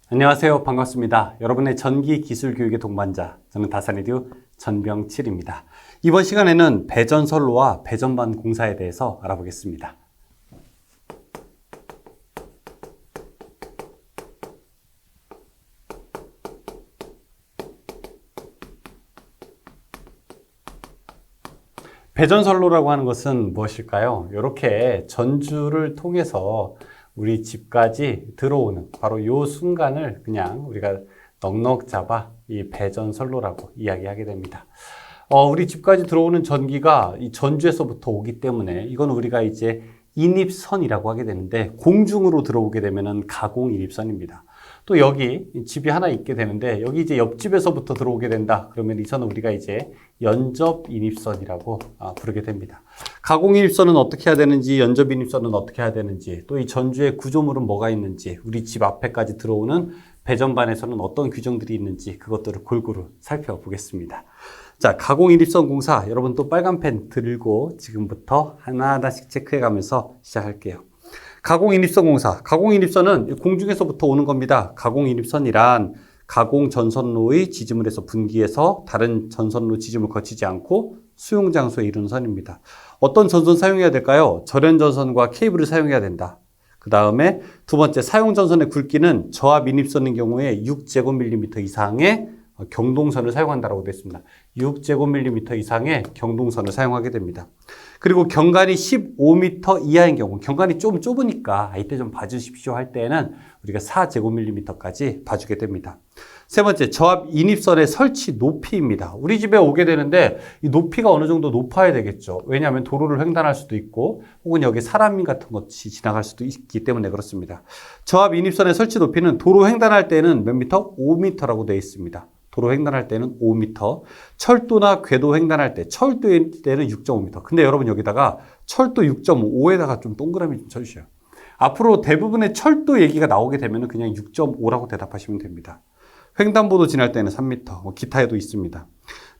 안녕하세요. 반갑습니다. 여러분의 전기 기술 교육의 동반자, 저는 다산에듀 전병칠입니다. 이번 시간에는 배전선로와 배전반 공사에 대해서 알아보겠습니다. 배전선로라고 하는 것은 무엇일까요? 이렇게 전주를 통해서 우리 집까지 들어오는 바로 이 순간을 그냥 우리가 넉넉 잡아 이 배전선로라고 이야기하게 됩니다. 우리 집까지 들어오는 전기가 이 전주에서부터 오기 때문에 이건 우리가 이제 인입선이라고 하게 되는데, 공중으로 들어오게 되면은 가공인입선입니다. 또 여기 집이 하나 있게 되는데 여기 이제 옆집에서부터 들어오게 된다. 그러면 이 선은 우리가 이제 연접인입선이라고 부르게 됩니다. 가공인입선은 어떻게 해야 되는지, 연접인입선은 어떻게 해야 되는지, 또 이 전주의 구조물은 뭐가 있는지, 우리 집 앞에까지 들어오는 배전반에서는 어떤 규정들이 있는지 그것들을 골고루 살펴보겠습니다. 자, 가공인입선 공사, 여러분 또 빨간 펜 들고 지금부터 하나하나씩 체크해 가면서 시작할게요. 가공인입선 공사. 가공인입선은 공중에서부터 오는 겁니다. 가공인입선이란 가공전선로의 지지물에서 분기해서 다른 전선로 지지물 거치지 않고 수용장소에 이르는 선입니다. 어떤 전선 사용해야 될까요? 절연전선과 케이블을 사용해야 된다. 그 다음에 두 번째, 사용전선의 굵기는 저압인입선인 경우에 6제곱밀리미터 이상의 경동선을 사용한다고 되어 있습니다. 6제곱밀리미터 이상의 경동선을 사용하게 됩니다. 그리고 경관이 15m 이하인 경우, 경관이 좀 좁으니까 이때 좀 봐주십시오 할 때는 우리가 4제곱밀리미터까지 봐주게 됩니다. 세 번째, 저압 인입선의 설치 높이입니다. 우리 집에 오게 되는데 이 높이가 어느 정도 높아야 되겠죠. 왜냐하면 도로를 횡단할 수도 있고 혹은 여기 사람 같은 것이 지나갈 수도 있기 때문에 그렇습니다. 저압 인입선의 설치 높이는 도로 횡단할 때는 몇 미터? 5m라고 되어 있습니다. 도로 횡단할 때는 5m, 철도나 궤도 횡단할 때, 철도일 때는 6.5m. 근데 여러분 여기다가 철도 6.5에다가 좀 동그라미 좀 쳐주세요. 앞으로 대부분의 철도 얘기가 나오게 되면 그냥 6.5라고 대답하시면 됩니다. 횡단보도 지날 때는 3m, 기타에도 있습니다.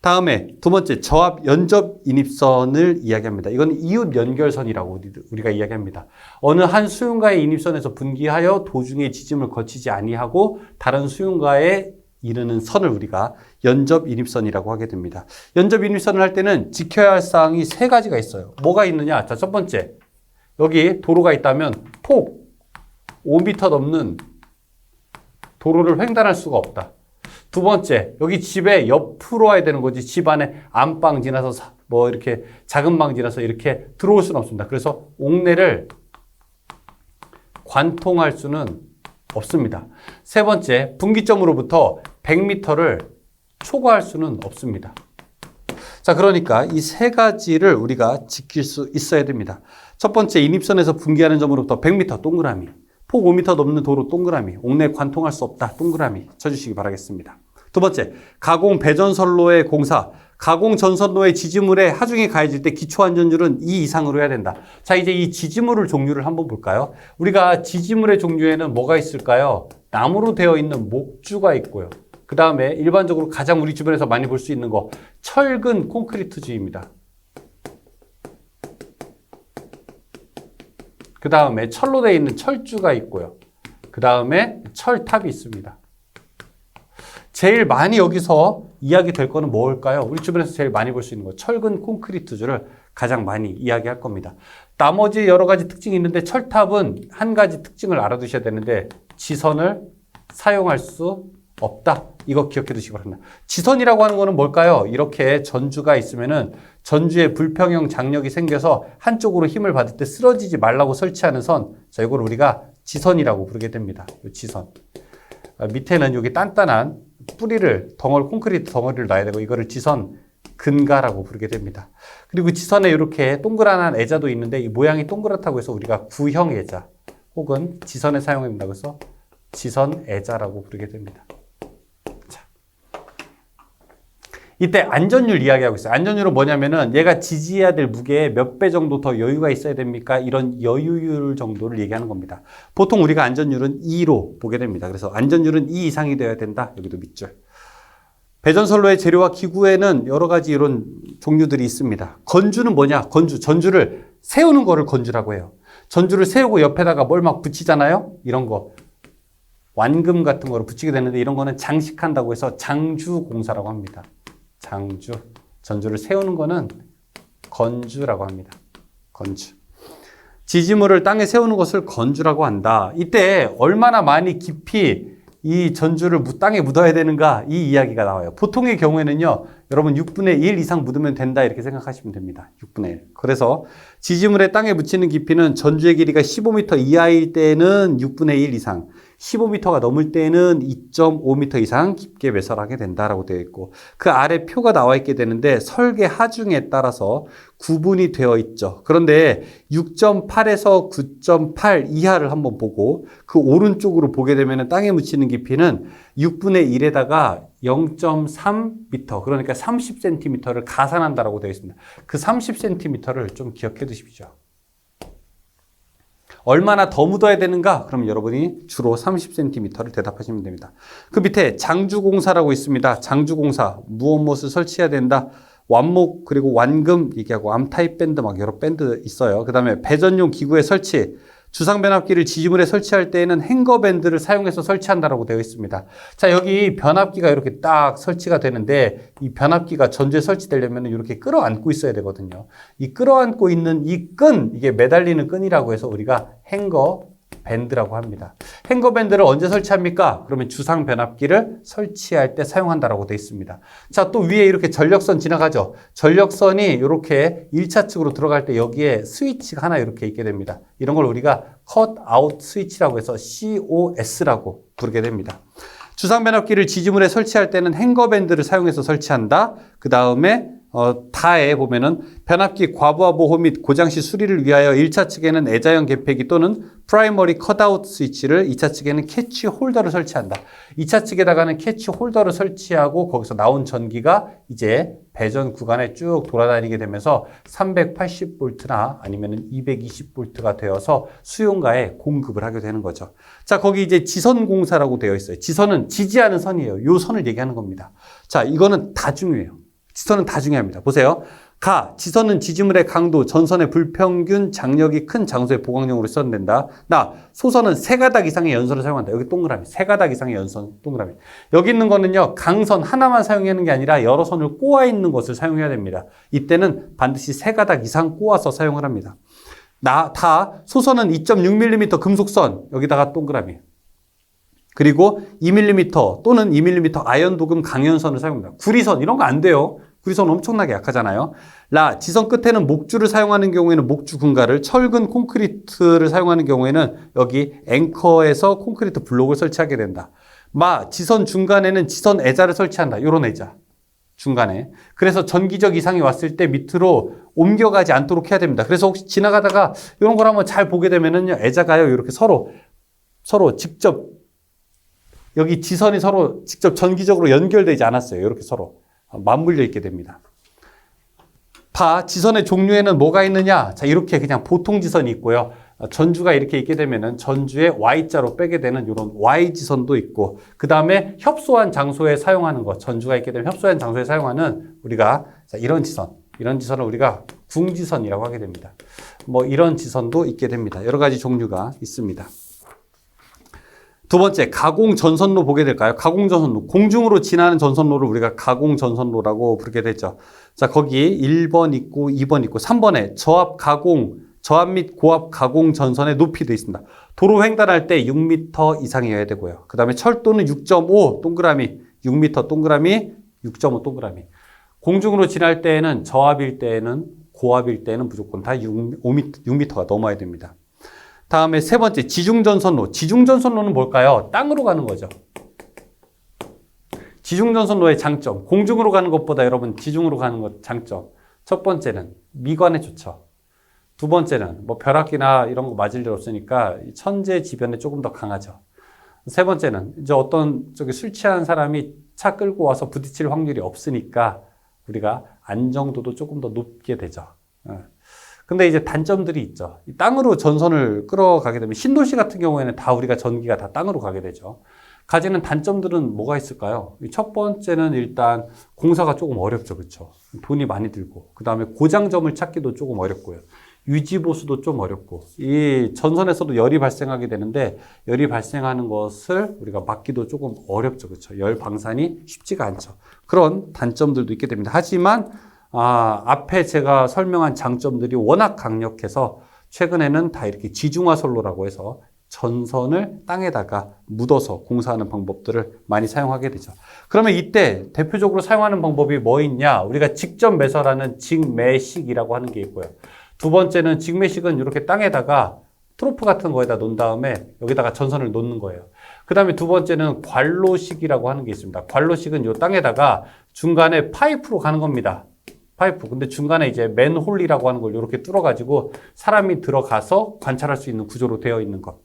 다음에 두 번째, 저압 연접 인입선을 이야기합니다. 이건 이웃 연결선이라고 우리가 이야기합니다. 어느 한 수용가의 인입선에서 분기하여 도중에 지짐을 거치지 아니하고 다른 수용가에 이르는 선을 우리가 연접인입선이라고 하게 됩니다. 연접인입선을 할 때는 지켜야 할 사항이 세 가지가 있어요. 뭐가 있느냐? 자, 첫 번째, 여기 도로가 있다면 폭 5m 넘는 도로를 횡단할 수가 없다. 두 번째, 여기 집에 옆으로 와야 되는 거지 집 안에 안방 지나서 뭐 이렇게 작은 방 지나서 이렇게 들어올 수는 없습니다. 그래서 옥내를 관통할 수는 없습니다. 세 번째, 분기점으로부터 100m를 초과할 수는 없습니다. 자, 그러니까 이 세 가지를 우리가 지킬 수 있어야 됩니다. 첫 번째, 인입선에서 분기하는 점으로부터 100m 동그라미, 폭 5m 넘는 도로 동그라미, 옥내 관통할 수 없다 동그라미 쳐주시기 바라겠습니다. 두 번째, 가공 배전선로의 공사, 가공 전선로의 지지물에 하중이 가해질 때 기초안전율은 2 이상으로 해야 된다. 자, 이제 이 지지물을 종류를 한번 볼까요? 우리가 지지물의 종류에는 뭐가 있을까요? 나무로 되어 있는 목주가 있고요. 그 다음에 일반적으로 가장 우리 주변에서 많이 볼 수 있는 거, 철근 콘크리트주입니다. 그 다음에 철로 되어 있는 철주가 있고요. 그 다음에 철탑이 있습니다. 제일 많이 여기서 이야기 될 거는 뭘까요? 우리 주변에서 제일 많이 볼 수 있는 거, 철근 콘크리트주를 가장 많이 이야기할 겁니다. 나머지 여러 가지 특징이 있는데 철탑은 한 가지 특징을 알아두셔야 되는데, 지선을 사용할 수 없다. 이거 기억해 두시기 바랍니다. 지선이라고 하는 거는 뭘까요? 이렇게 전주가 있으면은 전주에 불평형 장력이 생겨서 한쪽으로 힘을 받을 때 쓰러지지 말라고 설치하는 선. 자, 이걸 우리가 지선이라고 부르게 됩니다. 지선. 밑에는 여기 단단한 뿌리를, 콘크리트 덩어리를 놔야 되고, 이거를 지선 근가라고 부르게 됩니다. 그리고 지선에 이렇게 동그란 애자도 있는데, 이 모양이 동그랗다고 해서 우리가 구형 애자 혹은 지선에 사용합니다. 그래서 지선 애자라고 부르게 됩니다. 자, 이때 안전율 이야기하고 있어요. 안전율은 뭐냐면은 얘가 지지해야 될 무게에 몇 배 정도 더 여유가 있어야 됩니까? 이런 여유율 정도를 얘기하는 겁니다. 보통 우리가 안전율은 2로 보게 됩니다. 그래서 안전율은 2 이상이 되어야 된다. 여기도 밑줄. 배전선로의 재료와 기구에는 여러 가지 이런 종류들이 있습니다. 건주는 뭐냐? 전주를 세우는 거를 건주라고 해요. 전주를 세우고 옆에다가 뭘 막 붙이잖아요? 이런 거. 완금 같은 거를 붙이게 되는데 이런 거는 장식한다고 해서 장주공사라고 합니다. 장주. 전주를 세우는 거는 건주라고 합니다. 건주. 지지물을 땅에 세우는 것을 건주라고 한다. 이때 얼마나 많이 깊이 이 전주를 땅에 묻어야 되는가 이 이야기가 나와요. 보통의 경우에는요. 여러분 6분의 1 이상 묻으면 된다 이렇게 생각하시면 됩니다. 6분의 1. 그래서 지지물에 땅에 묻히는 깊이는 전주의 길이가 15m 이하일 때는 6분의 1 이상, 15m가 넘을 때는 2.5m 이상 깊게 매설하게 된다라고 되어 있고 그 아래 표가 나와 있게 되는데 설계 하중에 따라서 구분이 되어 있죠. 그런데 6.8에서 9.8 이하를 한번 보고 그 오른쪽으로 보게 되면 땅에 묻히는 깊이는 6분의 1에다가 0.3m 그러니까 30cm를 가산한다라고 되어 있습니다. 그 30cm를 좀 기억해 두십시오. 얼마나 더 묻어야 되는가? 그럼 여러분이 주로 30cm를 대답하시면 됩니다. 그 밑에 장주공사라고 있습니다. 장주공사, 무엇을 설치해야 된다? 완목 그리고 완금 얘기하고 암타입 밴드 막 여러 밴드 있어요. 그 다음에 배전용 기구의 설치, 주상변압기를 지지물에 설치할 때에는 행거밴드를 사용해서 설치한다라고 되어 있습니다. 자, 여기 변압기가 이렇게 딱 설치가 되는데 이 변압기가 전주에 설치되려면 이렇게 끌어안고 있어야 되거든요. 이 끌어안고 있는 이 끈, 이게 매달리는 끈이라고 해서 우리가 행거밴드라고 합니다. 행거밴드를 언제 설치합니까? 그러면 주상 변압기를 설치할 때 사용한다라고 되어 있습니다. 자, 또 위에 이렇게 전력선 지나가죠. 전력선이 이렇게 1차 측으로 들어갈 때 여기에 스위치가 하나 이렇게 있게 됩니다. 이런 걸 우리가 컷아웃 스위치라고 해서 COS라고 부르게 됩니다. 주상 변압기를 지지물에 설치할 때는 행거밴드를 사용해서 설치한다. 그 다음에 다에 보면은 변압기 과부하 보호 및 고장 시 수리를 위하여 1차 측에는 애자형 개폐기 또는 프라이머리 컷아웃 스위치를 2차 측에는 캐치 홀더를 설치한다. 2차 측에다가는 캐치 홀더를 설치하고 거기서 나온 전기가 이제 배전 구간에 쭉 돌아다니게 되면서 380V나 아니면 220V가 되어서 수용가에 공급을 하게 되는 거죠. 자, 거기 이제 지선공사라고 되어 있어요. 지선은 지지하는 선이에요. 요 선을 얘기하는 겁니다. 자, 이거는 다 중요해요. 지선은 다 중요합니다. 보세요. 지선은 지지물의 강도, 전선의 불평균 장력이 큰 장소의 보강용으로 써낸다. 소선은 세 가닥 이상의 연선을 사용한다. 여기 동그라미, 세 가닥 이상의 연선, 동그라미. 여기 있는 거는요, 강선 하나만 사용하는 게 아니라 여러 선을 꼬아 있는 것을 사용해야 됩니다. 이때는 반드시 세 가닥 이상 꼬아서 사용을 합니다. 소선은 2.6mm 금속선, 여기다가 동그라미. 그리고 2mm 또는 2mm 아연 도금 강연선을 사용합니다. 구리선, 이런 거 안 돼요. 구리선 엄청나게 약하잖아요. 지선 끝에는 목줄을 사용하는 경우에는 목줄 군가를, 철근 콘크리트를 사용하는 경우에는 여기 앵커에서 콘크리트 블록을 설치하게 된다. 지선 중간에는 지선 애자를 설치한다. 요런 애자. 중간에. 그래서 전기적 이상이 왔을 때 밑으로 옮겨가지 않도록 해야 됩니다. 그래서 혹시 지나가다가 이런 걸 한번 잘 보게 되면은요, 애자가요, 이렇게 서로 직접 여기 지선이 서로 직접 전기적으로 연결되지 않았어요. 이렇게 서로 맞물려 있게 됩니다. 지선의 종류에는 뭐가 있느냐? 자, 이렇게 그냥 보통 지선이 있고요. 전주가 이렇게 있게 되면은 전주에 Y자로 빼게 되는 이런 Y지선도 있고, 그 다음에 협소한 장소에 사용하는 것, 전주가 있게 되면 협소한 장소에 사용하는 우리가 이런 지선을 우리가 궁지선이라고 하게 됩니다. 이런 지선도 있게 됩니다. 여러 가지 종류가 있습니다. 두 번째, 가공전선로 보게 될까요? 가공전선로. 공중으로 지나는 전선로를 우리가 가공전선로라고 부르게 되죠. 자, 거기 1번 있고 2번 있고 3번에 저압 및 고압 가공 전선의 높이도 있습니다. 도로 횡단할 때 6m 이상이어야 되고요. 그 다음에 철도는 6.5 동그라미, 6m 동그라미, 6.5 동그라미. 공중으로 지날 때에는 저압일 때에는 고압일 때에는 무조건 다 6m가 넘어야 됩니다. 다음에 세 번째, 지중전선로. 지중전선로는 뭘까요? 땅으로 가는 거죠. 지중전선로의 장점. 공중으로 가는 것보다 여러분 지중으로 가는 것 장점. 첫 번째는 미관에 좋죠. 두 번째는 벼락이나 이런 거 맞을 일 없으니까 천재지변에 조금 더 강하죠. 세 번째는 이제 어떤 술 취한 사람이 차 끌고 와서 부딪힐 확률이 없으니까 우리가 안정도도 조금 더 높게 되죠. 근데 이제 단점들이 있죠. 땅으로 전선을 끌어가게 되면 신도시 같은 경우에는 다 우리가 전기가 다 땅으로 가게 되죠. 가지는 단점들은 뭐가 있을까요? 첫 번째는 일단 공사가 조금 어렵죠. 그렇죠? 돈이 많이 들고, 그 다음에 고장점을 찾기도 조금 어렵고요. 유지보수도 좀 어렵고 이 전선에서도 열이 발생하게 되는데 열이 발생하는 것을 우리가 막기도 조금 어렵죠. 그렇죠? 열 방산이 쉽지가 않죠. 그런 단점들도 있게 됩니다. 하지만 앞에 제가 설명한 장점들이 워낙 강력해서 최근에는 다 이렇게 지중화 선로라고 해서 전선을 땅에다가 묻어서 공사하는 방법들을 많이 사용하게 되죠. 그러면 이때 대표적으로 사용하는 방법이 뭐 있냐? 우리가 직접 매설하는 직매식이라고 하는 게 있고요. 두 번째는 직매식은 이렇게 땅에다가 트로프 같은 거에다 놓은 다음에 여기다가 전선을 놓는 거예요. 그 다음에 두 번째는 관로식이라고 하는 게 있습니다. 관로식은 이 땅에다가 중간에 파이프로 가는 겁니다. 파이프. 근데 중간에 이제 맨홀이라고 하는 걸 이렇게 뚫어가지고 사람이 들어가서 관찰할 수 있는 구조로 되어 있는 것.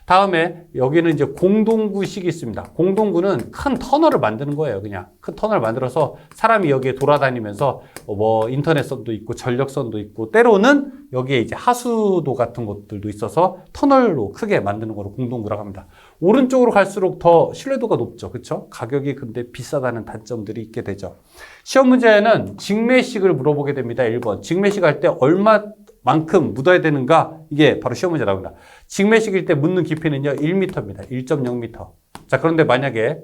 다음에 여기는 이제 공동구식이 있습니다. 공동구는 큰 터널을 만드는 거예요. 그냥 큰 터널을 만들어서 사람이 여기에 돌아다니면서 뭐 인터넷선도 있고 전력선도 있고 때로는 여기에 이제 하수도 같은 것들도 있어서 터널로 크게 만드는 거로 공동구라고 합니다. 오른쪽으로 갈수록 더 신뢰도가 높죠. 그렇죠? 가격이 근데 비싸다는 단점들이 있게 되죠. 시험 문제에는 직매식을 물어보게 됩니다. 1번. 직매식 할 때 얼마만큼 묻어야 되는가? 이게 바로 시험 문제 나옵니다. 직매식일 때 묻는 깊이는요, 1m입니다. 1.0m. 자, 그런데 만약에,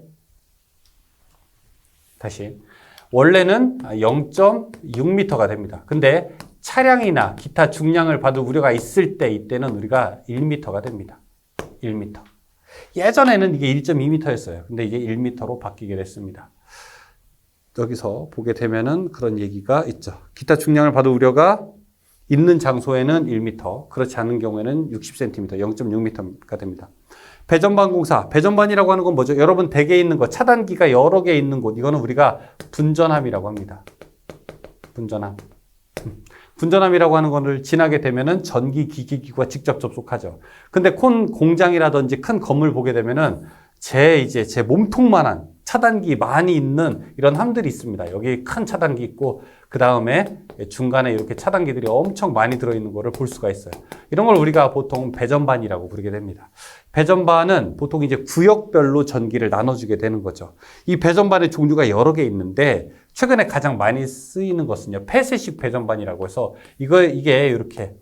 다시. 원래는 0.6m가 됩니다. 근데 차량이나 기타 중량을 받을 우려가 있을 때, 이때는 우리가 1m가 됩니다. 1m. 예전에는 이게 1.2m였어요. 근데 이게 1m로 바뀌게 됐습니다. 여기서 보게 되면은 그런 얘기가 있죠. 기타 중량을 받을 우려가 있는 장소에는 1m, 그렇지 않은 경우에는 60cm, 0.6m가 됩니다. 배전반 공사, 배전반이라고 하는 건 뭐죠? 여러분 댁에 있는 거, 차단기가 여러 개 있는 곳, 이거는 우리가 분전함이라고 합니다. 분전함. 분전함이라고 하는 거를 지나게 되면은 전기 기기기구와 직접 접촉하죠. 근데 공장이라든지 큰 건물 보게 되면은 제 몸통만한 차단기 많이 있는 이런 함들이 있습니다. 여기 큰 차단기 있고 그 다음에 중간에 이렇게 차단기들이 엄청 많이 들어있는 거를 볼 수가 있어요. 이런 걸 우리가 보통 배전반이라고 부르게 됩니다. 배전반은 보통 이제 구역별로 전기를 나눠주게 되는 거죠. 이 배전반의 종류가 여러 개 있는데 최근에 가장 많이 쓰이는 것은요, 폐쇄식 배전반이라고 해서 이게 이렇게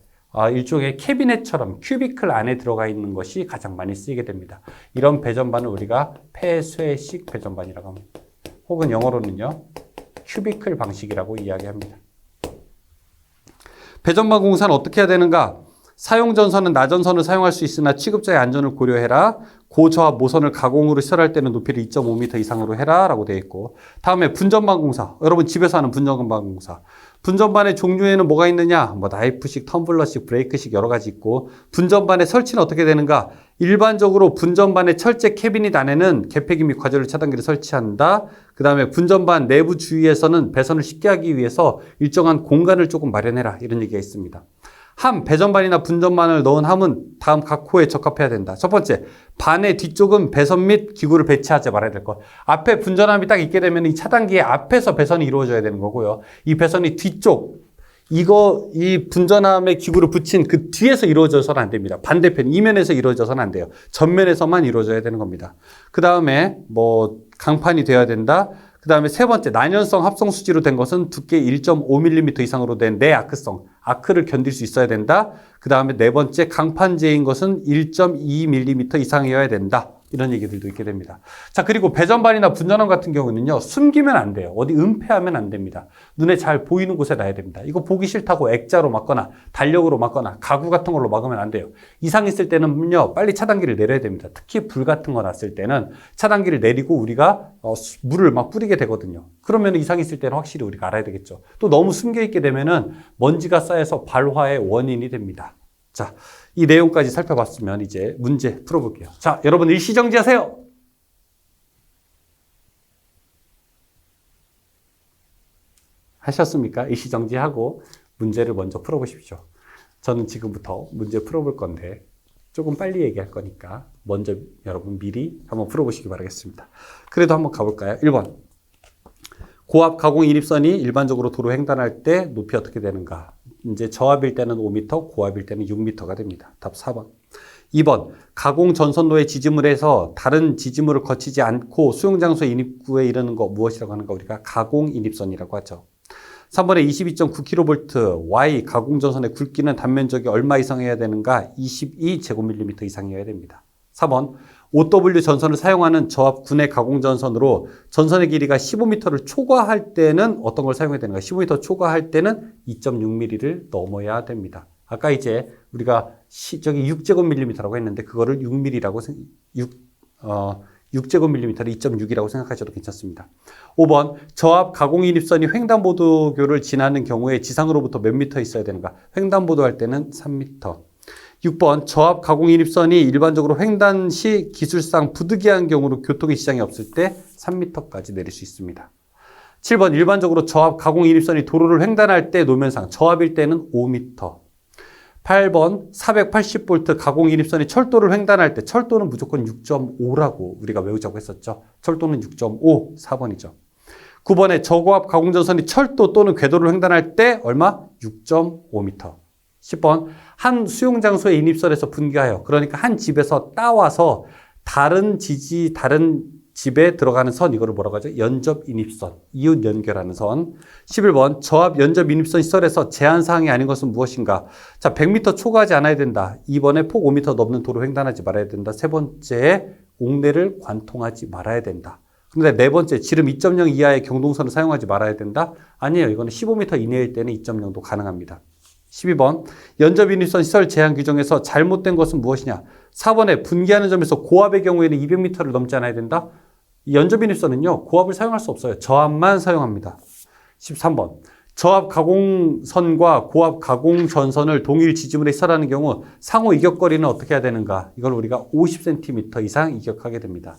일종의 캐비넷처럼 큐비클 안에 들어가 있는 것이 가장 많이 쓰이게 됩니다. 이런 배전반을 우리가 폐쇄식 배전반이라고 합니다. 혹은 영어로는요, 큐비클 방식이라고 이야기합니다. 배전반 공사는 어떻게 해야 되는가? 사용 전선은 나전선을 사용할 수 있으나 취급자의 안전을 고려해라. 고저압 모선을 가공으로 시설할 때는 높이를 2.5m 이상으로 해라 라고 되어 있고, 다음에 분전반 공사. 여러분 집에서 하는 분전반 공사. 분전반의 종류에는 뭐가 있느냐? 뭐 나이프식, 텀블러식, 브레이크식 여러 가지 있고, 분전반의 설치는 어떻게 되는가? 일반적으로 분전반의 철제 캐비닛 안에는 개폐기 및 과전류 차단기를 설치한다. 그 다음에 분전반 내부 주위에서는 배선을 쉽게 하기 위해서 일정한 공간을 조금 마련해라. 이런 얘기가 있습니다. 함, 배전반이나 분전반을 넣은 함은 다음 각 호에 적합해야 된다. 첫 번째, 반의 뒤쪽은 배선 및 기구를 배치하지 말아야 될 것. 앞에 분전함이 딱 있게 되면 이 차단기의 앞에서 배선이 이루어져야 되는 거고요. 이 배선이 뒤쪽, 이 분전함의 기구를 붙인 그 뒤에서 이루어져서는 안 됩니다. 반대편, 이면에서 이루어져서는 안 돼요. 전면에서만 이루어져야 되는 겁니다. 그 다음에 강판이 되어야 된다. 그 다음에 세 번째, 난연성 합성 수지로 된 것은 두께 1.5mm 이상으로 된 내아크성, 아크를 견딜 수 있어야 된다. 그 다음에 네 번째, 강판재인 것은 1.2mm 이상이어야 된다. 이런 얘기들도 있게 됩니다. 자, 그리고 배전반이나 분전함 같은 경우는요, 숨기면 안 돼요. 어디 은폐하면 안 됩니다. 눈에 잘 보이는 곳에 놔야 됩니다. 이거 보기 싫다고 액자로 막거나 달력으로 막거나 가구 같은 걸로 막으면 안 돼요. 이상 있을 때는요, 빨리 차단기를 내려야 됩니다. 특히 불 같은 거 났을 때는 차단기를 내리고 우리가 물을 막 뿌리게 되거든요. 그러면 이상 있을 때는 확실히 우리가 알아야 되겠죠. 또 너무 숨겨 있게 되면은 먼지가 쌓여서 발화의 원인이 됩니다. 자, 이 내용까지 살펴봤으면 이제 문제 풀어볼게요. 자, 여러분 일시정지하세요. 하셨습니까? 일시정지하고 문제를 먼저 풀어보십시오. 저는 지금부터 문제 풀어볼 건데 조금 빨리 얘기할 거니까 먼저 여러분 미리 한번 풀어보시기 바라겠습니다. 그래도 한번 가볼까요? 1번. 고압 가공 인입선이 일반적으로 도로 횡단할 때 높이 어떻게 되는가? 이제 저압일 때는 5m, 고압일 때는 6m가 됩니다. 답 4번. 2번. 가공 전선로의 지지물에서 다른 지지물을 거치지 않고 수용장소 인입구에 이르는 거 무엇이라고 하는가? 우리가 가공 인입선이라고 하죠. 3번에 22.9kV Y 가공전선의 굵기는 단면적이 얼마 이상이어야 되는가? 22제곱밀리미터 이상이어야 됩니다. 4번 OW 전선을 사용하는 저압 군의 가공전선으로 전선의 길이가 15m를 초과할 때는 어떤 걸 사용해야 되는가? 15m 초과할 때는 2.6mm를 넘어야 됩니다. 아까 이제 우리가 저기 6제곱밀리미터라고 했는데 그거를 6mm라고 6제곱밀리미터를 2.6이라고 생각하셔도 괜찮습니다. 5번 저압 가공인입선이 횡단보도교를 지나는 경우에 지상으로부터 몇 미터 있어야 되는가? 횡단보도 할 때는 3m. 6번 저압 가공인입선이 일반적으로 횡단 시 기술상 부득이한 경우로 교통의 지장이 없을 때 3m까지 내릴 수 있습니다. 7번 일반적으로 저압 가공인입선이 도로를 횡단할 때 노면상 저압일 때는 5m. 8번 480V 가공인입선이 철도를 횡단할 때 철도는 무조건 6.5라고 우리가 외우자고 했었죠. 철도는 6.5, 4번이죠. 9번에 저고압 가공전선이 철도 또는 궤도를 횡단할 때 얼마? 6.5m. 10번 한 수용장소의 인입선에서 분기하여 그러니까 한 집에서 따와서 다른 집에 들어가는 선 이거를 뭐라고 하죠? 연접인입선, 이웃 연결하는 선. 11번 저압 연접인입선 시설에서 제한사항이 아닌 것은 무엇인가? 자, 100m 초과하지 않아야 된다. 2번에 폭 5m 넘는 도로 횡단하지 말아야 된다. 세 번째 옥내를 관통하지 말아야 된다. 근데 네 번째 지름 2.0 이하의 경동선을 사용하지 말아야 된다. 아니에요. 이거는 15m 이내일 때는 2.0도 가능합니다. 12번 연접인입선 시설 제한 규정에서 잘못된 것은 무엇이냐? 4번에 분기하는 점에서 고압의 경우에는 200m를 넘지 않아야 된다. 이 연접인입선은요 고압을 사용할 수 없어요. 저압만 사용합니다. 13번 저압 가공선과 고압 가공전선을 동일 지지물에 시설하는 경우 상호 이격거리는 어떻게 해야 되는가? 이걸 우리가 50cm 이상 이격하게 됩니다.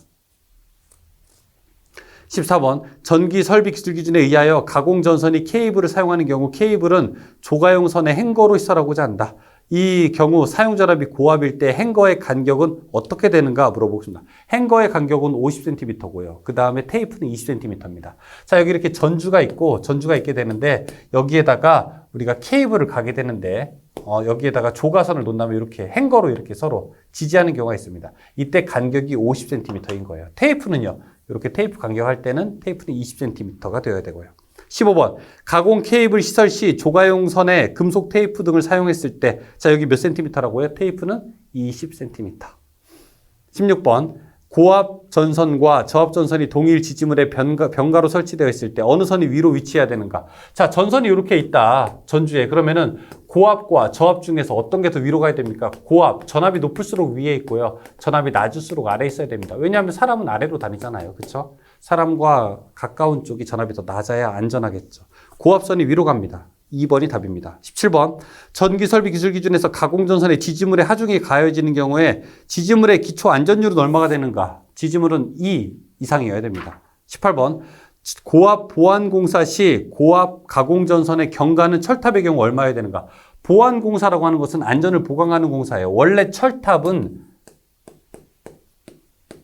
14번 전기 설비 기술 기준에 의하여 가공전선이 케이블을 사용하는 경우 케이블은 조가용 선의 행거로 시설하고자 한다. 이 경우 사용전압이 고압일 때 행거의 간격은 어떻게 되는가 물어보겠습니다. 행거의 간격은 50cm고요. 그 다음에 테이프는 20cm입니다. 자, 여기 이렇게 전주가 있게 되는데 여기에다가 우리가 케이블을 가게 되는데 여기에다가 조가선을 놓는다면 이렇게 행거로 이렇게 서로 지지하는 경우가 있습니다. 이때 간격이 50cm인 거예요. 테이프는요. 이렇게 테이프 간격할 때는 테이프는 20cm가 되어야 되고요. 15번 가공 케이블 시설 시 조가용 선에 금속 테이프 등을 사용했을 때 자 여기 몇 cm라고요? 테이프는 20cm. 16번 고압 전선과 저압 전선이 동일 지지물에 변가로 설치되어 있을 때 어느 선이 위로 위치해야 되는가? 자, 전선이 이렇게 있다. 전주에. 그러면은 고압과 저압 중에서 어떤 게 더 위로 가야 됩니까? 고압. 전압이 높을수록 위에 있고요. 전압이 낮을수록 아래에 있어야 됩니다. 왜냐하면 사람은 아래로 다니잖아요. 그렇죠? 사람과 가까운 쪽이 전압이 더 낮아야 안전하겠죠. 고압선이 위로 갑니다. 2번이 답입니다. 17번 전기설비 기술 기준에서 가공전선의 지지물에 하중이 가해지는 경우에 지지물의 기초 안전율은 얼마가 되는가? 지지물은 2 이상이어야 됩니다. 18번 고압 보안공사 시 고압 가공전선의 경가는 철탑의 경우 얼마여야 되는가? 보안공사라고 하는 것은 안전을 보강하는 공사예요. 원래 철탑은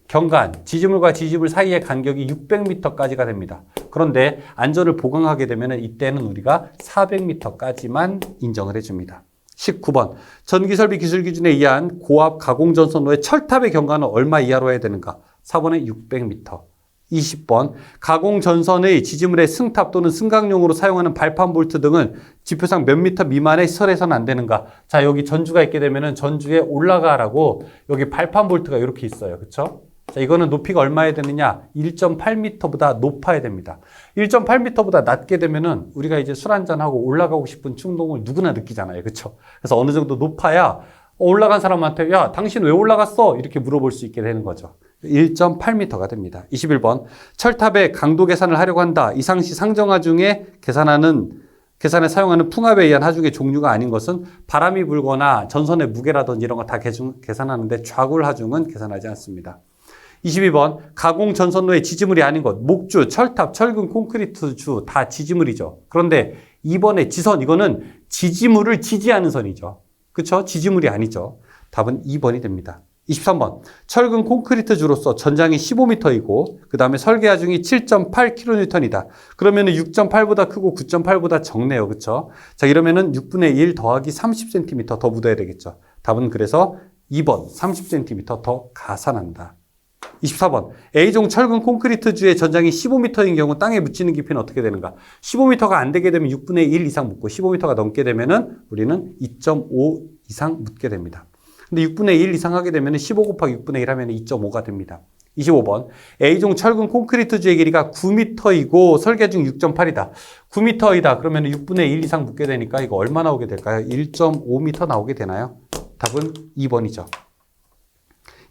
경간, 지지물과 지지물 사이의 간격이 600m까지가 됩니다. 그런데 안전을 보강하게 되면 이때는 우리가 400m까지만 인정을 해줍니다. 19번 전기설비 기술 기준에 의한 고압 가공전선로의 철탑의 경과는 얼마 이하로 해야 되는가? 4번에 600m. 20번 가공전선의 지지물의 승탑 또는 승강용으로 사용하는 발판 볼트 등은 지표상 몇 미터 미만의 시설에서는 안 되는가? 자, 여기 전주가 있게 되면은 전주에 올라가라고 여기 발판 볼트가 이렇게 있어요. 그렇죠? 자, 이거는 높이가 얼마여야 되느냐? 1.8m보다 높아야 됩니다. 1.8m보다 낮게 되면은 우리가 이제 술 한잔하고 올라가고 싶은 충동을 누구나 느끼잖아요. 그렇죠? 그래서 어느 정도 높아야 올라간 사람한테 야, 당신 왜 올라갔어? 이렇게 물어볼 수 있게 되는 거죠. 1.8m가 됩니다. 21번 철탑의 강도 계산을 하려고 한다. 이 상시 상정하 중에 계산에 사용하는 풍압에 의한 하중의 종류가 아닌 것은 바람이 불거나 전선의 무게라든지 이런 거 다 계산하는데 좌굴 하중은 계산하지 않습니다. 22번 가공 전선로의 지지물이 아닌 것, 목주, 철탑, 철근, 콘크리트 주 다 지지물이죠. 그런데 2번의 지선, 이거는 지지물을 지지하는 선이죠. 그렇죠? 지지물이 아니죠. 답은 2번이 됩니다. 23번 철근 콘크리트 주로서 전장이 15m이고 그 다음에 설계 하중이 7.8kN이다. 그러면 6.8보다 크고 9.8보다 적네요. 그렇죠? 자, 이러면은 6분의 1 더하기 30cm 더 묻어야 되겠죠. 답은 그래서 2번 30cm 더 가산한다. 24번. A종 철근 콘크리트주의 전장이 15m인 경우 땅에 묻히는 깊이는 어떻게 되는가? 15m가 안 되게 되면 6분의 1 이상 묻고 15m가 넘게 되면은 우리는 2.5 이상 묻게 됩니다. 근데 6분의 1 이상 하게 되면 15 곱하기 6분의 1 하면 2.5가 됩니다. 25번. A종 철근 콘크리트주의 길이가 9m이고 설계 중 6.8이다. 9m이다. 그러면 6분의 1 이상 묻게 되니까 이거 얼마 나오게 될까요? 1.5m 나오게 되나요? 답은 2번이죠.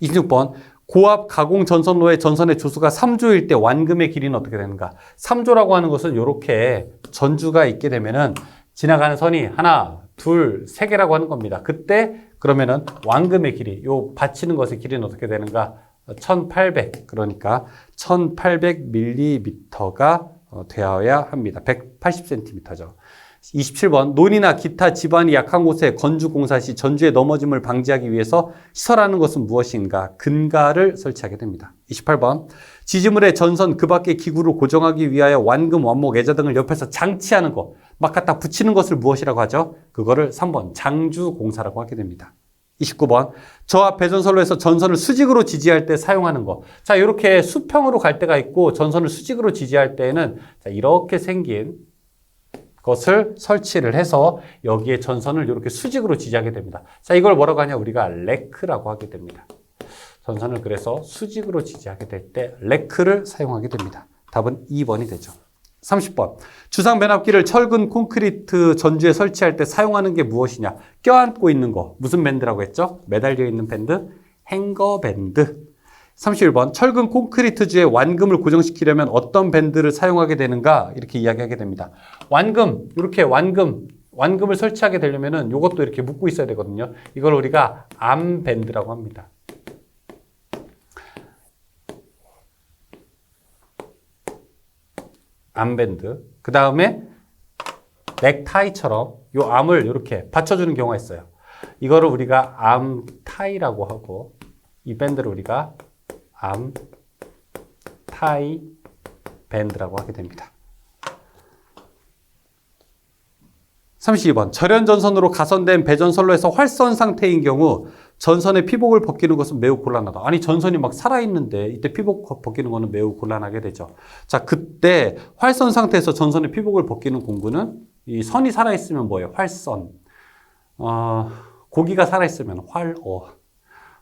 26번. 고압 가공 전선로의 전선의 조수가 3조일 때 완금의 길이는 어떻게 되는가? 3조라고 하는 것은 이렇게 전주가 있게 되면은 지나가는 선이 하나, 둘, 세 개라고 하는 겁니다. 그때 그러면은 완금의 길이, 요 받치는 것의 길이는 어떻게 되는가? 1800, 그러니까 1800mm가 되어야 합니다. 180cm죠. 27번. 논이나 기타 지반이 약한 곳에 건주 공사 시 전주의 넘어짐을 방지하기 위해서 시설하는 것은 무엇인가? 근가를 설치하게 됩니다. 28번. 지지물의 전선 그 밖의 기구를 고정하기 위하여 완금, 완목, 애자 등을 옆에서 장치하는 것, 막 갖다 붙이는 것을 무엇이라고 하죠? 그거를 3번 장주 공사라고 하게 됩니다. 29번. 저압 배전선로에서 전선을 수직으로 지지할 때 사용하는 거. 자, 이렇게 수평으로 갈 때가 있고 전선을 수직으로 지지할 때에는 자, 이렇게 생긴 것을 설치를 해서 여기에 전선을 이렇게 수직으로 지지하게 됩니다. 자, 이걸 뭐라고 하냐? 우리가 레크라고 하게 됩니다. 전선을 그래서 수직으로 지지하게 될 때 레크를 사용하게 됩니다. 답은 2번이 되죠. 30번. 주상 변압기를 철근 콘크리트 전주에 설치할 때 사용하는 게 무엇이냐? 껴안고 있는 거. 무슨 밴드라고 했죠? 매달려 있는 밴드? 행거 밴드. 31번. 철근 콘크리트주에 완금을 고정시키려면 어떤 밴드를 사용하게 되는가? 이렇게 이야기하게 됩니다. 완금, 이렇게 완금을 설치하게 되려면은 이것도 이렇게 묶고 있어야 되거든요. 이걸 우리가 암밴드라고 합니다. 암밴드. 그 다음에 넥타이처럼 이 암을 이렇게 받쳐주는 경우가 있어요. 이거를 우리가 암타이라고 하고 이 밴드를 우리가 암타이 밴드라고 하게 됩니다. 32번. 절연전선으로 가선된 배전선로에서 활선 상태인 경우 전선의 피복을 벗기는 것은 매우 곤란하다. 아니 전선이 막 살아있는데 이때 피복 벗기는 것은 매우 곤란하게 되죠. 자, 그때 활선 상태에서 전선의 피복을 벗기는 공구는 이 선이 살아있으면 뭐예요? 활선. 고기가 살아있으면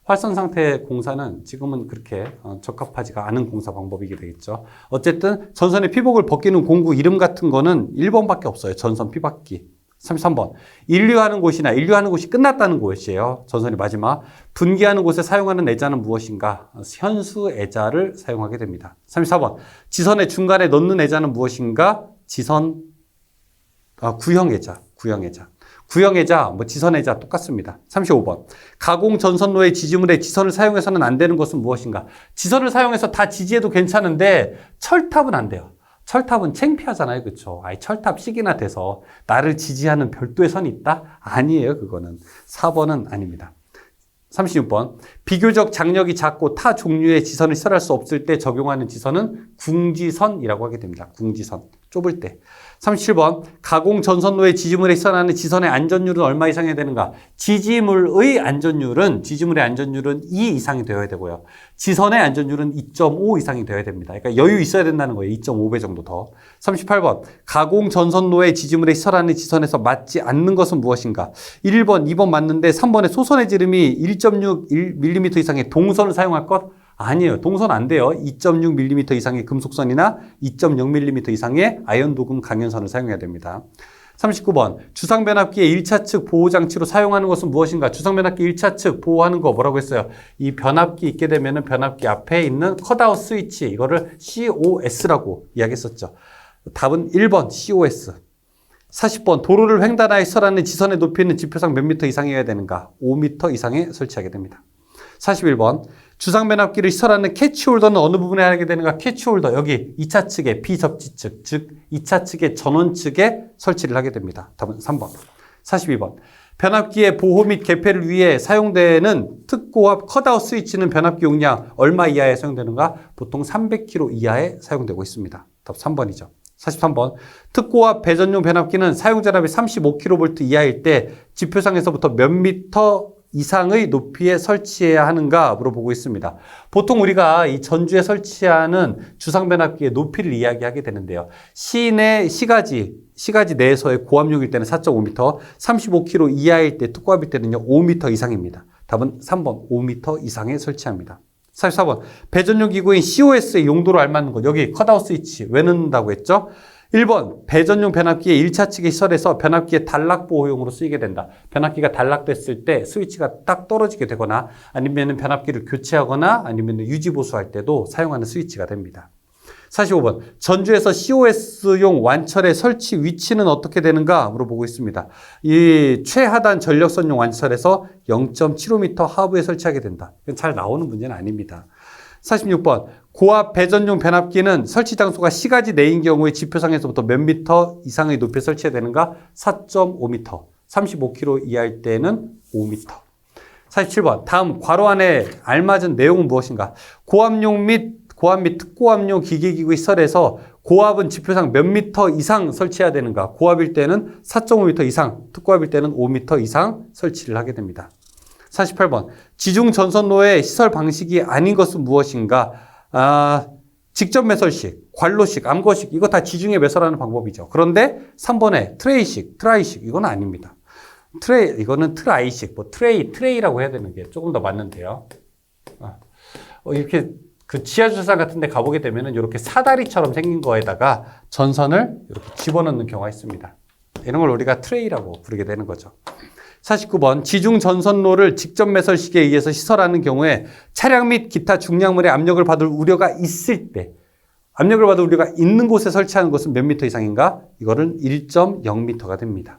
활선 상태의 공사는 지금은 그렇게 적합하지가 않은 공사 방법이게 되겠죠. 어쨌든 전선의 피복을 벗기는 공구 이름 같은 거는 1번밖에 없어요. 전선 피박기. 33번. 인류하는 곳이 끝났다는 곳이에요. 전선이 마지막. 분기하는 곳에 사용하는 애자는 무엇인가? 현수 애자를 사용하게 됩니다. 34번. 지선의 중간에 넣는 애자는 무엇인가? 구형 애자. 구형 애자, 지선 애자 똑같습니다. 35번. 가공 전선로의 지지물에 지선을 사용해서는 안 되는 것은 무엇인가? 지선을 사용해서 다 지지해도 괜찮은데 철탑은 안 돼요. 철탑은 창피하잖아요. 그렇죠? 철탑식이나 돼서 나를 지지하는 별도의 선이 있다? 아니에요. 그거는. 4번은 아닙니다. 36번. 비교적 장력이 작고 타 종류의 지선을 시설할 수 없을 때 적용하는 지선은 궁지선이라고 하게 됩니다. 궁지선. 좁을 때. 37번. 가공 전선로의 지지물에 시설하는 지선의 안전율은 얼마 이상이 되는가? 지지물의 안전율은 2 이상이 되어야 되고요. 지선의 안전율은 2.5 이상이 되어야 됩니다. 그러니까 여유 있어야 된다는 거예요. 2.5배 정도 더. 38번. 가공 전선로의 지지물에 시설하는 지선에서 맞지 않는 것은 무엇인가? 1번, 2번 맞는데 3번에 소선의 지름이 1.6mm 이상의 동선을 사용할 것? 아니에요. 동선 안 돼요. 2.6mm 이상의 금속선이나 2.0mm 이상의 아연 도금 강연선을 사용해야 됩니다. 39번. 주상변압기의 1차 측 보호장치로 사용하는 것은 무엇인가? 주상변압기 1차 측 보호하는 거 뭐라고 했어요? 이 변압기 있게 되면은 변압기 앞에 있는 컷아웃 스위치, 이거를 COS라고 이야기했었죠. 답은 1번 COS. 40번. 도로를 횡단하여 시설하는 지선의 높이는 지표상 몇 미터 이상이어야 되는가? 5m 이상에 설치하게 됩니다. 41번. 주상변압기를 시설하는 캐치홀더는 어느 부분에 하게 되는가? 캐치홀더, 여기 2차 측의 비접지 측, 즉 2차 측의 전원 측에 설치를 하게 됩니다. 답은 3번. 42번. 변압기의 보호 및 개폐를 위해 사용되는 특고압 컷아웃 스위치는 변압기 용량 얼마 이하에 사용되는가? 보통 300kg 이하에 사용되고 있습니다. 답 3번이죠. 43번. 특고압 배전용 변압기는 사용 전압이 35kV 이하일 때 지표상에서부터 몇 미터 이상의 높이에 설치해야 하는가 물어보고 있습니다. 보통 우리가 이 전주에 설치하는 주상변압기의 높이를 이야기하게 되는데요. 시내 시가지 내에서의 고압용일 때는 4.5m, 35km 이하일 때 특고압일 때는요 5m 이상입니다. 답은 3번 5m 이상에 설치합니다. 44번 배전용 기구인 COS의 용도를 알맞는 것. 여기 컷아웃 스위치 왜 넣는다고 했죠? 1번 배전용 변압기의 1차 측의 시설에서 변압기의 단락 보호용으로 쓰이게 된다. 변압기가 단락됐을 때 스위치가 딱 떨어지게 되거나 아니면 변압기를 교체하거나 아니면 유지 보수할 때도 사용하는 스위치가 됩니다. 45번 전주에서 COS용 완철의 설치 위치는 어떻게 되는가 물어보고 있습니다. 이 최하단 전력선용 완철에서 0.75m 하부에 설치하게 된다. 이건 잘 나오는 문제는 아닙니다. 46번 고압 배전용 변압기는 설치 장소가 시가지 내인 경우에 지표상에서부터 몇 미터 이상의 높이에 설치해야 되는가? 4.5m, 35km 이하일 때는 5m. 47번 다음 괄호 안에 알맞은 내용은 무엇인가? 고압 및 특고압용 기계기구 시설에서 고압은 지표상 몇 미터 이상 설치해야 되는가? 고압일 때는 4.5m 이상, 특고압일 때는 5m 이상 설치를 하게 됩니다. 48번 지중 전선로의 시설 방식이 아닌 것은 무엇인가? 직접 매설식, 관로식, 암거식 이거 다 지중해 매설하는 방법이죠. 그런데 3번에 트레이식, 트라이식 이건 아닙니다. 이거는 트라이식, 트레이라고 해야 되는 게 조금 더 맞는데요. 이렇게 그 지하주차장 같은 데 가보게 되면은 이렇게 사다리처럼 생긴 거에다가 전선을 이렇게 집어넣는 경우가 있습니다. 이런 걸 우리가 트레이라고 부르게 되는 거죠. 49번 지중 전선로를 직접 매설식에 의해서 시설하는 경우에 차량 및 기타 중량물의 압력을 받을 우려가 있을 때 압력을 받을 우려가 있는 곳에 설치하는 것은 몇 미터 이상인가? 이거는 1.0m가 됩니다.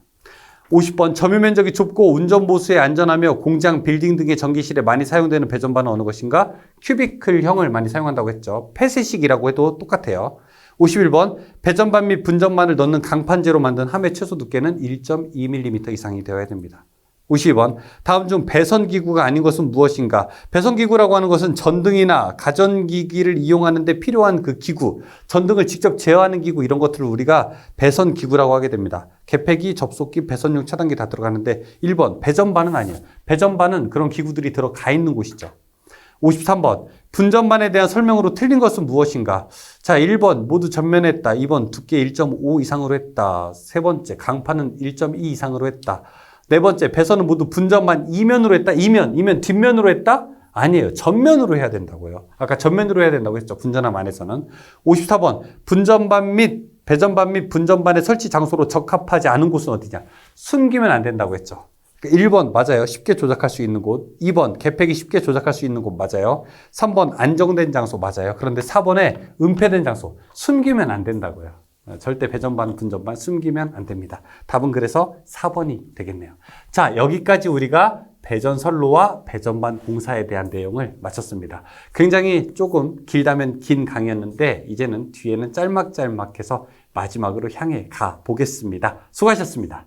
50번 점유 면적이 좁고 운전 보수에 안전하며 공장, 빌딩 등의 전기실에 많이 사용되는 배전반은 어느 것인가? 큐비클형을 많이 사용한다고 했죠. 폐쇄식이라고 해도 똑같아요. 51번 배전반 및 분전반을 넣는 강판재로 만든 함의 최소 두께는 1.2mm 이상이 되어야 됩니다. 52번 다음 중 배선기구가 아닌 것은 무엇인가? 배선기구라고 하는 것은 전등이나 가전기기를 이용하는 데 필요한 그 기구, 전등을 직접 제어하는 기구 이런 것들을 우리가 배선기구라고 하게 됩니다. 개폐기, 접속기, 배선용 차단기 다 들어가는데 1번 배전반은 아니에요. 배전반은 그런 기구들이 들어가 있는 곳이죠. 53번 분전반에 대한 설명으로 틀린 것은 무엇인가? 자, 1번 모두 전면했다. 2번 두께 1.5 이상으로 했다. 세 번째 강판은 1.2 이상으로 했다. 네 번째 배선은 모두 분전반 이면으로 했다. 이면 뒷면으로 했다? 아니에요. 전면으로 해야 된다고요. 아까 전면으로 해야 된다고 했죠. 분전함 안에서는. 54번 배전반 및 분전반의 설치 장소로 적합하지 않은 곳은 어디냐? 숨기면 안 된다고 했죠. 1번 맞아요. 쉽게 조작할 수 있는 곳. 2번 개폐기 쉽게 조작할 수 있는 곳 맞아요. 3번 안정된 장소 맞아요. 그런데 4번에 은폐된 장소 숨기면 안 된다고요. 절대 배전반, 분전반 숨기면 안 됩니다. 답은 그래서 4번이 되겠네요. 자, 여기까지 우리가 배전선로와 배전반 공사에 대한 내용을 마쳤습니다. 굉장히 조금 길다면 긴 강의였는데 이제는 뒤에는 짤막짤막해서 마지막으로 향해 가 보겠습니다. 수고하셨습니다.